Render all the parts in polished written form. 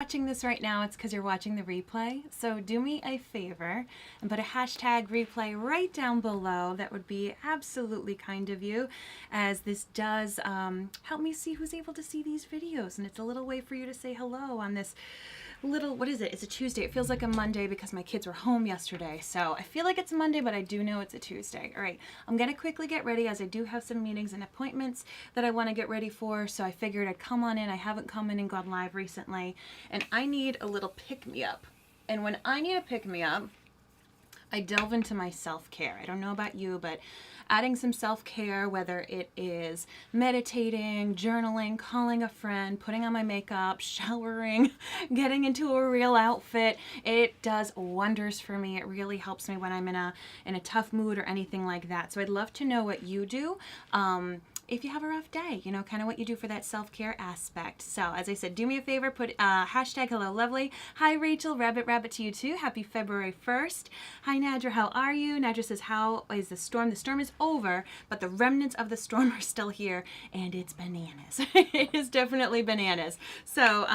Watching this right now, it's because you're watching the replay. So do me a favor and put a hashtag replay right down below. That would be absolutely kind of you, as this does help me see who's able to see these videos. And it's a little way for you to say hello on this little, what is it? It's a Tuesday. It feels like a Monday because my kids were home yesterday. So I feel like it's Monday, but I do know it's a Tuesday. All right, I'm going to quickly get ready as I do have some meetings and appointments that I want to get ready for. So I figured I'd come on in. I haven't come in and gone live recently, and I need a little pick-me-up. And when I need a pick-me-up, I delve into my self-care. I don't know about you, but adding some self-care, whether it is meditating, journaling, calling a friend, putting on my makeup, showering, getting into a real outfit, it does wonders for me. It really helps me when I'm in a tough mood or anything like that. So I'd love to know what you do. If you have a rough day, you know, kind of what you do for that self-care aspect. So as I said, do me a favor, put hashtag hello lovely. Hi Rachel, rabbit to you too. Happy February 1st. Hi Nadra, how are you? Nadra says, how is the storm? The storm is over, but the remnants of the storm are still here, and it's bananas. It is definitely bananas. So,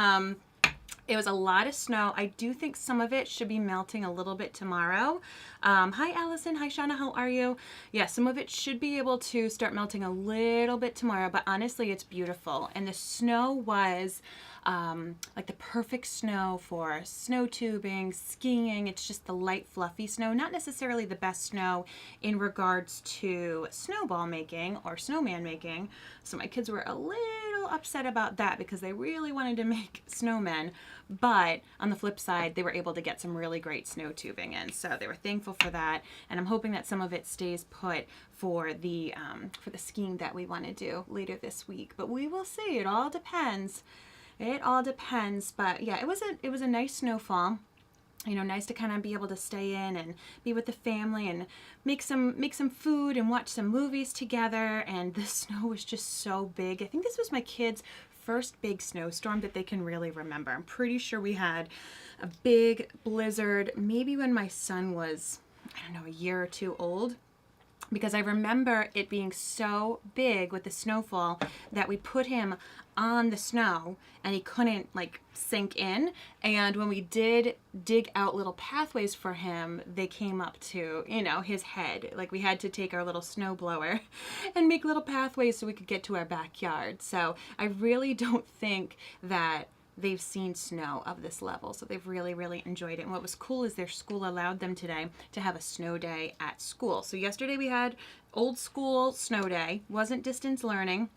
it was a lot of snow. I do think some of it should be melting a little bit tomorrow. Hi, Allison. Hi, Shauna. How are you? Yeah, some of it should be able to start melting a little bit tomorrow, but honestly, it's beautiful. And the snow was like the perfect snow for snow tubing, skiing. It's just the light, fluffy snow, not necessarily the best snow in regards to snowball making or snowman making. So my kids were a little upset about that because they really wanted to make snowmen. But on the flip side, they were able to get some really great snow tubing in. So they were thankful for that. And I'm hoping that some of it stays put for the skiing that we want to do later this week. But we will see. It all depends. It all depends. But yeah, it was a nice snowfall. You know, nice to kind of be able to stay in and be with the family and make some food and watch some movies together. And the snow was just so big. I think this was my kids' first big snowstorm that they can really remember. I'm pretty sure we had a big blizzard maybe when my son was, I don't know, a year or two old, because I remember it being so big with the snowfall that we put him on the snow and he couldn't like sink in. And when we did dig out little pathways for him, they came up to, you know, his head. Like we had to take our little snow blower and make little pathways so we could get to our backyard. So I really don't think that they've seen snow of this level, so they've really enjoyed it. And what was cool is their school allowed them today to have a snow day at school. So yesterday we had old school snow day, wasn't distance learning.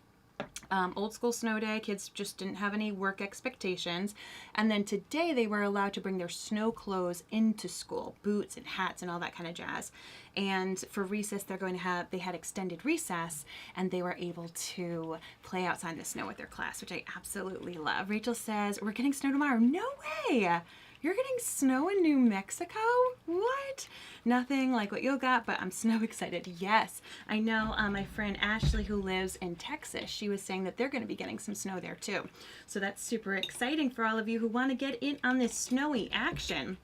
Old school snow day, kids just didn't have any work expectations. And then today they were allowed to bring their snow clothes into school, boots and hats and all that kind of jazz. And for recess, they had extended recess, and they were able to play outside in the snow with their class, which I absolutely love. Rachel says, we're getting snow tomorrow. No way! You're getting snow in New Mexico? What? Nothing like what you got, but I'm snow excited. Yes, I know my friend Ashley, who lives in Texas, she was saying that they're going to be getting some snow there too. So that's super exciting for all of you who want to get in on this snowy action.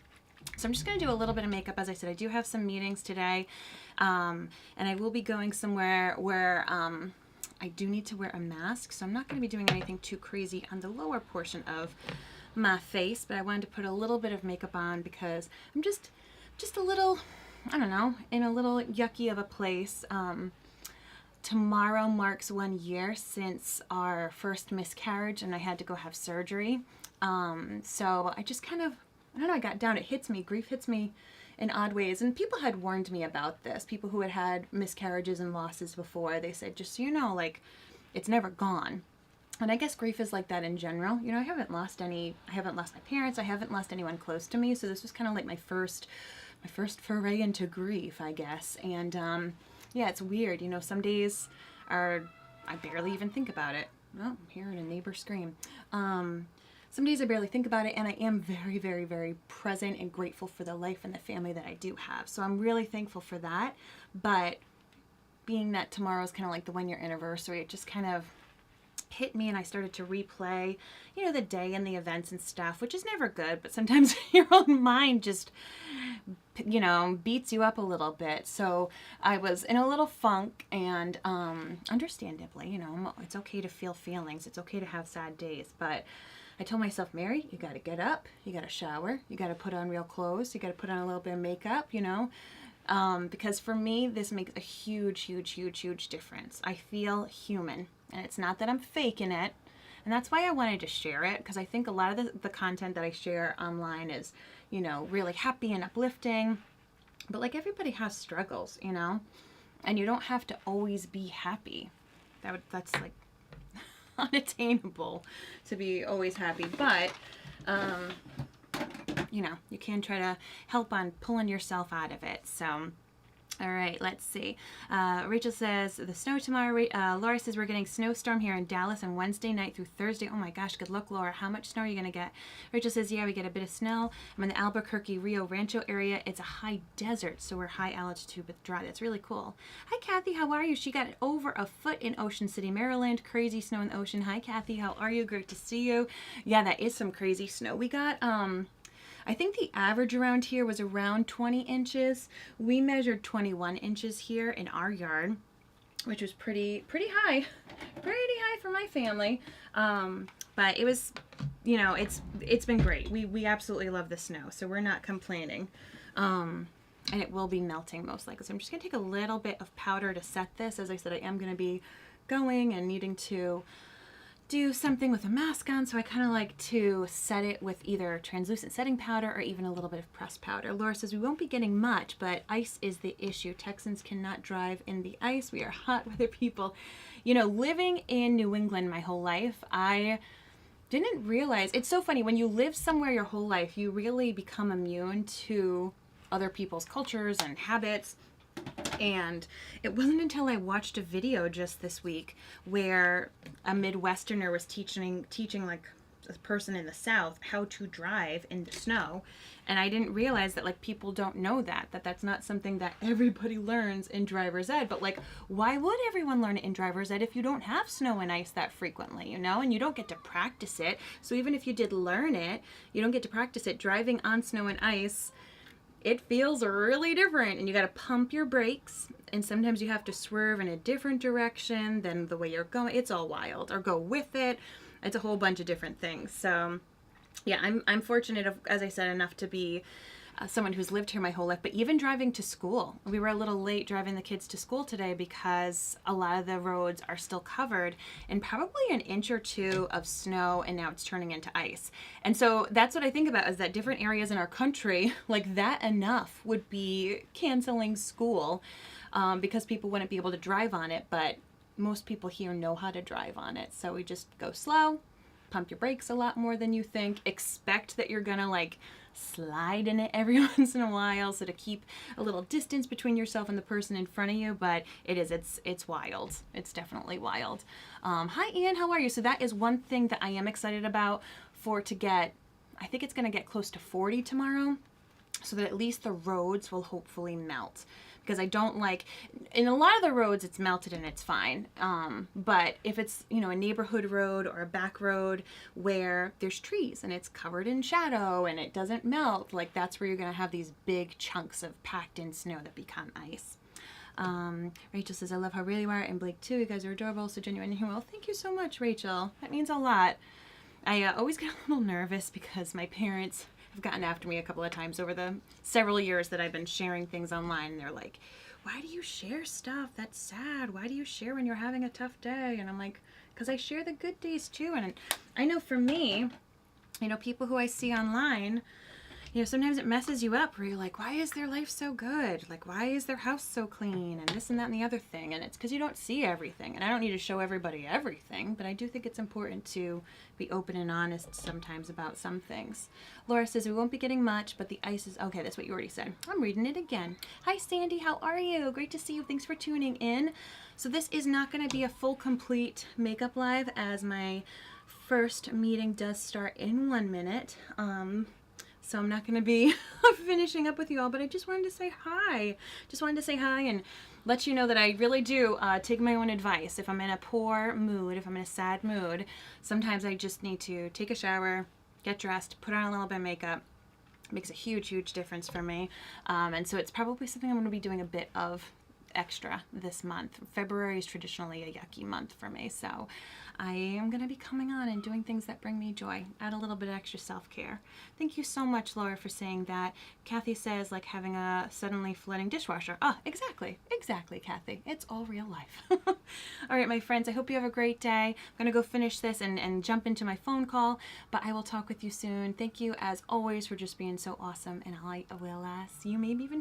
So I'm just going to do a little bit of makeup. As I said, I do have some meetings today, and I will be going somewhere where I do need to wear a mask. So I'm not going to be doing anything too crazy on the lower portion of my face, but I wanted to put a little bit of makeup on because I'm just a little, I don't know, in a little yucky of a place. Tomorrow marks 1 year since our first miscarriage, and I had to go have surgery. So I just kind of, I don't know, I got down. It hits me. Grief hits me in odd ways. And people had warned me about this. People who had miscarriages and losses before, they said, just so you know, like, it's never gone. And I guess grief is like that in general. You know, I haven't lost my parents. I haven't lost anyone close to me. So this was kind of like my first foray into grief, I guess. And yeah, it's weird. You know, some days I barely even think about it. Oh, I'm hearing a neighbor scream. Some days I barely think about it, and I am very present and grateful for the life and the family that I do have. So I'm really thankful for that. But being that tomorrow is kind of like the 1 year anniversary, it just kind of hit me, and I started to replay, you know, the day and the events and stuff, which is never good, but sometimes your own mind just, you know, beats you up a little bit. So I was in a little funk, and understandably, you know, it's okay to feel feelings. It's okay to have sad days, but I told myself, Mary, you got to get up, you got to shower, you got to put on real clothes, you got to put on a little bit of makeup, you know, because for me, this makes a huge, huge, huge, huge difference. I feel human, and it's not that I'm faking it. And that's why I wanted to share it, because I think a lot of the content that I share online is, you know, really happy and uplifting. But like, everybody has struggles, you know, and you don't have to always be happy. That's like unattainable to be always happy. But, you know, you can try to help on pulling yourself out of it. So, all right, let's see. Rachel says, the snow tomorrow. Laura says, we're getting snowstorm here in Dallas on Wednesday night through Thursday. Oh my gosh, good luck, Laura. How much snow are you going to get? Rachel says, yeah, we get a bit of snow. I'm in the Albuquerque, Rio Rancho area. It's a high desert, so we're high altitude but dry. That's really cool. Hi, Kathy. How are you? She got over a foot in Ocean City, Maryland. Crazy snow in the ocean. Hi, Kathy. How are you? Great to see you. Yeah, that is some crazy snow. We got, I think the average around here was around 20 inches. We measured 21 inches here in our yard, which was pretty high, pretty high for my family. But it was, you know, it's been great. We absolutely love the snow, so we're not complaining. And it will be melting most likely. So I'm just gonna take a little bit of powder to set this. As I said, I am gonna be going and needing to do something with a mask on, so I kind of like to set it with either translucent setting powder or even a little bit of pressed powder. Laura says, we won't be getting much, but ice is the issue. Texans cannot drive in the ice. We are hot weather people. You know, living in New England my whole life, I didn't realize, it's so funny, when you live somewhere your whole life, you really become immune to other people's cultures and habits. And it wasn't until I watched a video just this week where a Midwesterner was teaching like a person in the South how to drive in the snow. And I didn't realize that like people don't know that's not something that everybody learns in driver's ed. But like, why would everyone learn it in driver's ed if you don't have snow and ice that frequently, you know, and you don't get to practice it. So even if you did learn it, you don't get to practice it. Driving on snow and ice, it feels really different, and you got to pump your brakes, and sometimes you have to swerve in a different direction than the way you're going. It's all wild, or go with it. It's a whole bunch of different things. So yeah, I'm fortunate, as I said, enough to be someone who's lived here my whole life. But even driving to school, we were a little late driving the kids to school today because a lot of the roads are still covered in probably an inch or two of snow, and now it's turning into ice. And so that's what I think about, is that different areas in our country, like that enough would be canceling school because people wouldn't be able to drive on it. But most people here know how to drive on it. So we just go slow, pump your brakes a lot more than you think, expect that you're gonna like slide in it every once in a while, so to keep a little distance between yourself and the person in front of you. But it's wild. It's definitely wild. Hi Ian, how are you? So that is one thing that I am excited about, to get, I think it's gonna get close to 40 tomorrow, so that at least the roads will hopefully melt. Because I don't like, in a lot of the roads it's melted and it's fine. But if it's, you know, a neighborhood road or a back road where there's trees and it's covered in shadow and it doesn't melt, like that's where you're gonna have these big chunks of packed in snow that become ice. Rachel says, I love how real you are, and Blake too. You guys are adorable, so genuine and well. Thank you so much, Rachel. That means a lot. I always get a little nervous because my parents have gotten after me a couple of times over the several years that I've been sharing things online. And they're like, why do you share stuff? That's sad. Why do you share when you're having a tough day? And I'm like, because I share the good days too. And I know for me, you know, people who I see online, you know, sometimes it messes you up where you're like, why is their life so good? Like, why is their house so clean? And this and that and the other thing. And it's because you don't see everything. And I don't need to show everybody everything, but I do think it's important to be open and honest sometimes about some things. Laura says, we won't be getting much, but the ice is, okay, that's what you already said. I'm reading it again. Hi, Sandy, how are you? Great to see you. Thanks for tuning in. So this is not going to be a full, complete makeup live, as my first meeting does start in 1 minute. So I'm not going to be finishing up with you all, but I just wanted to say hi. Just wanted to say hi and let you know that I really do take my own advice. If I'm in a poor mood, if I'm in a sad mood, sometimes I just need to take a shower, get dressed, put on a little bit of makeup. It makes a huge, huge difference for me. And so it's probably something I'm going to be doing a bit of extra this month. February is traditionally a yucky month for me, so I am going to be coming on and doing things that bring me joy. Add a little bit of extra self-care. Thank you so much, Laura, for saying that. Kathy says, like having a suddenly flooding dishwasher. Ah, exactly, Kathy. It's all real life. All right, my friends, I hope you have a great day. I'm going to go finish this and jump into my phone call, but I will talk with you soon. Thank you, as always, for just being so awesome, and I will see you maybe even tomorrow.